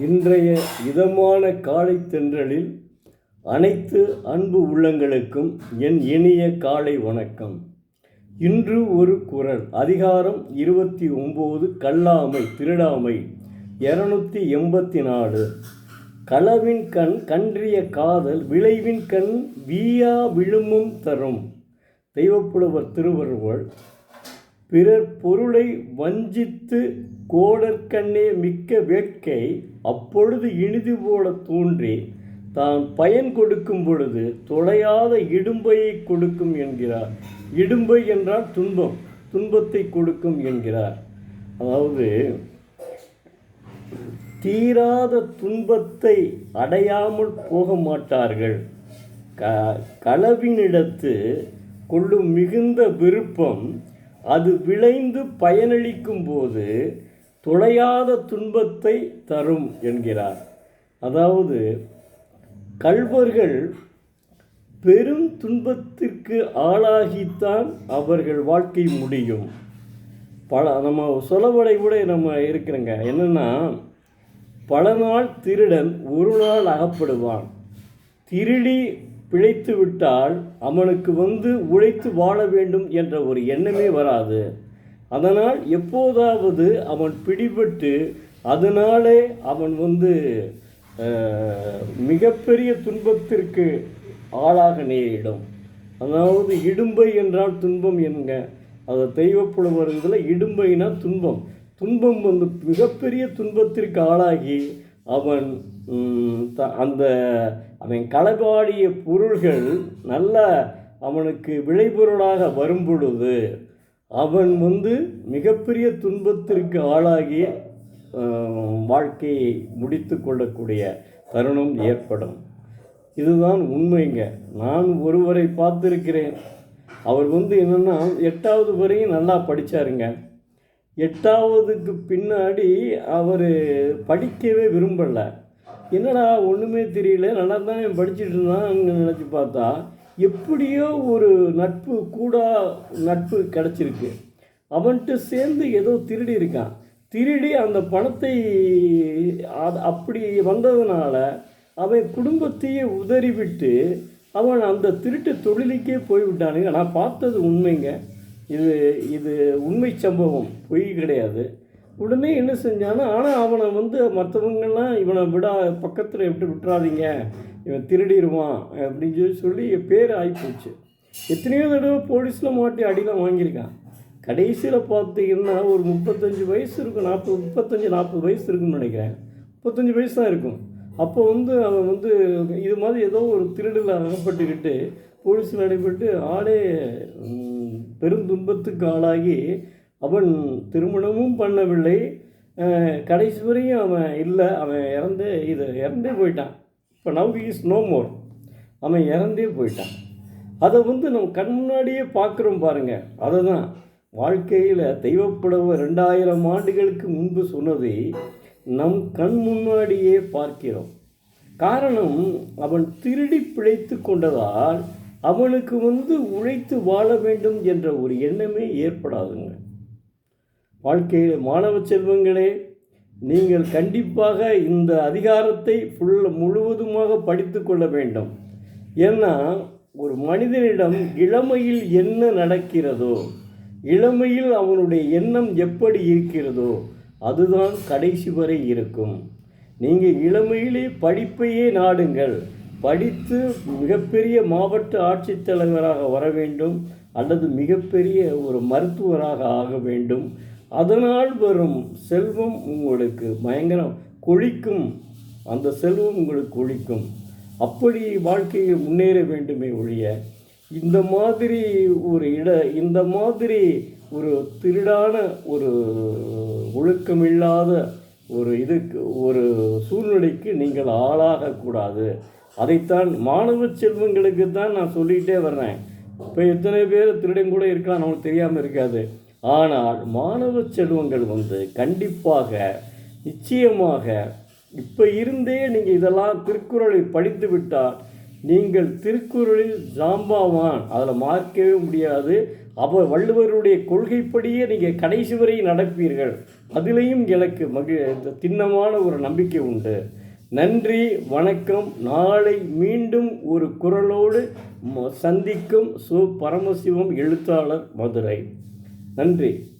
இன்றைய இதமான காலை தென்றலில் அனைத்து அன்பு உள்ளங்களுக்கும் என் இனிய காலை வணக்கம். இன்று ஒரு குறள். அதிகாரம் 29, கல்லாமை திருடாமை. 284. களவின் கண் கன்றிய காதல் விளைவின் கண் வீயா விழுமும் தரும். தெய்வப்புலவர் திருவள்ளுவர். பிறர் பொருளை வஞ்சித்து கோடற்கண்ணே மிக்க வேட்கை அப்பொழுது இனிது போல தோன்றி தான் பயன் கொடுக்கும் பொழுது தொலையாத இடும்பையை கொடுக்கும் என்கிறார். இடும்பை என்றால் துன்பம், துன்பத்தை கொடுக்கும் என்கிறார். அதாவது தீராத துன்பத்தை அடையாமல் போக மாட்டார்கள். களவினிடத்து கொள்ளும் மிகுந்த விருப்பம் அது விளைந்து பயனளிக்கும் போது தொலையாத துன்பத்தை தரும் என்கிறார். அதாவது கள்வர்கள் பெரும் துன்பத்திற்கு ஆளாகித்தான் அவர்கள் வாழ்க்கை முடியும். நம்ம சொலவடை கூட நம்ம இருக்கிறோங்க. என்னென்னா, பல நாள் திருடன் ஒரு நாள் அகப்படுவான். திருடி பிழைத்து விட்டால் அவனுக்கு உழைத்து வாழ வேண்டும் என்ற ஒரு எண்ணமே வராது. அதனால் எப்போதாவது அவன் பிடிபட்டு அதனாலே அவன் மிகப்பெரிய துன்பத்திற்கு ஆளாக நேரிடும். அதாவது இடும்பை என்றால் துன்பம் என்க. அதை தெய்வப்புலவர்கள் இடும்பைனா துன்பம். துன்பம் மிகப்பெரிய துன்பத்திற்கு ஆளாகி அவன் அவன் களவாடிய பொருள்கள் நல்ல அவனுக்கு விளைபொருளாக வரும் பொழுது அவன் மிகப்பெரிய துன்பத்திற்கு ஆளாகி வாழ்க்கையை முடித்து கொள்ளக்கூடிய தருணம் ஏற்படும். இதுதான் உண்மைங்க. நான் ஒருவரை பார்த்துருக்கிறேன். அவர் என்னென்னா 8வது வரையும் நல்லா படித்தாருங்க. 8வதுக்கு பின்னாடி அவர் படிக்கவே விரும்பலை. என்னடா ஒன்றுமே தெரியல, நல்லா தான் படிச்சுட்டு இருந்தான்னு நினச்சி பார்த்தா எப்படியோ ஒரு நட்பு கிடச்சிருக்கு. அவன்கிட்ட சேர்ந்து ஏதோ திருடி இருக்கான். திருடி அந்த பணத்தை அப்படி வந்ததுனால அவன் குடும்பத்தையே உதறிவிட்டு அவன் அந்த திருட்டு தொழிலுக்கே போய்விட்டானுங்க. நான் பார்த்தது உண்மைங்க. இது உண்மை சம்பவம், பொய் கிடையாது. உடனே என்ன செஞ்சானா, ஆனால் அவனை மற்றவங்கெல்லாம் இவனை பக்கத்தில் எப்படி விட்டுறாதீங்க, இவன் திருடிடுவான் அப்படின்னு சொல்லி பேர் ஆகிப்போச்சு. எத்தனையோ தடவை போலீஸில் மாட்டி அடிலாம் வாங்கியிருக்கான். கடைசியில் பார்த்தீங்கன்னா ஒரு 35 வயசு இருக்கும், 35-40 வயசு இருக்குன்னு நினைக்கிறேன். 35 வயசு தான் இருக்கும். அப்போ அவன் இது மாதிரி ஏதோ ஒரு திருடில் அகப்பட்டுக்கிட்டு போலீஸில் அடைபட்டு ஆளே பெருந்துன்பத்துக்கு ஆளாகி அவன் திருமணமும் பண்ணவில்லை. கடைசி வரையும் அவன் இறந்தே போயிட்டான். இப்போ நவ் இஸ் நோ மோர். அவன் இறந்தே போயிட்டான். அதை நம்ம கண் முன்னாடியே பார்க்குறோம் பாருங்கள். அதை தான் வாழ்க்கையில் தெய்வப்புலவர் 2000 ஆண்டுகளுக்கு முன்பு சொன்னதை நம் கண் முன்னாடியே பார்க்கிறோம். காரணம், அவன் திருடி பிழைத்து கொண்டதால் அவனுக்கு உழைத்து வாழ வேண்டும் என்ற ஒரு எண்ணமே ஏற்படாதுங்க. வாழ்க்கையில் மாணவ செல்வங்களே, நீங்கள் கண்டிப்பாக இந்த அதிகாரத்தை முழுவதுமாக படித்து கொள்ள வேண்டும். ஏன்னா ஒரு மனிதனிடம் இளமையில் என்ன நடக்கிறதோ, இளமையில் அவனுடைய எண்ணம் எப்படி இருக்கிறதோ அதுதான் கடைசி வரை இருக்கும். நீங்கள் இளமையிலே படிப்பையே நாடுங்கள். படித்து மிகப்பெரிய மாவட்ட ஆட்சித்தலைவராக வர வேண்டும் அல்லது மிகப்பெரிய ஒரு மருத்துவராக ஆக வேண்டும். அதனால் வரும் செல்வம் உங்களுக்கு பயங்கரம் கொழிக்கும். அந்த செல்வம் உங்களுக்கு கொழிக்கும். அப்படி வாழ்க்கையை முன்னேற வேண்டுமே ஒழிய இந்த மாதிரி ஒரு திருடான ஒரு ஒழுக்கமில்லாத ஒரு சூழ்நிலைக்கு நீங்கள் ஆளாகக்கூடாது. அதைத்தான் மாணவ செல்வங்களுக்கு தான் நான் சொல்லிகிட்டே வர்றேன். இப்போ எத்தனை பேர் திருடன் கூட இருக்கலாம், நமக்கு தெரியாமல் இருக்காது. ஆனால் மாணவ செல்வங்கள் கண்டிப்பாக நிச்சயமாக இப்போ இருந்தே நீங்கள் இதெல்லாம் திருக்குறளை படித்து விட்டால் நீங்கள் திருக்குறளில் ஜாம்பாவான், அதில் மார்க்கவே முடியாது. வள்ளுவருடைய கொள்கைப்படியே நீங்கள் கடைசி வரை நடப்பீர்கள். அதிலையும் எனக்கு திண்ணமான ஒரு நம்பிக்கை உண்டு. நன்றி, வணக்கம். நாளை மீண்டும் ஒரு குரலோடு சந்திக்கும் பரமசிவம், எழுத்தாளர், மதுரை. நன்றி.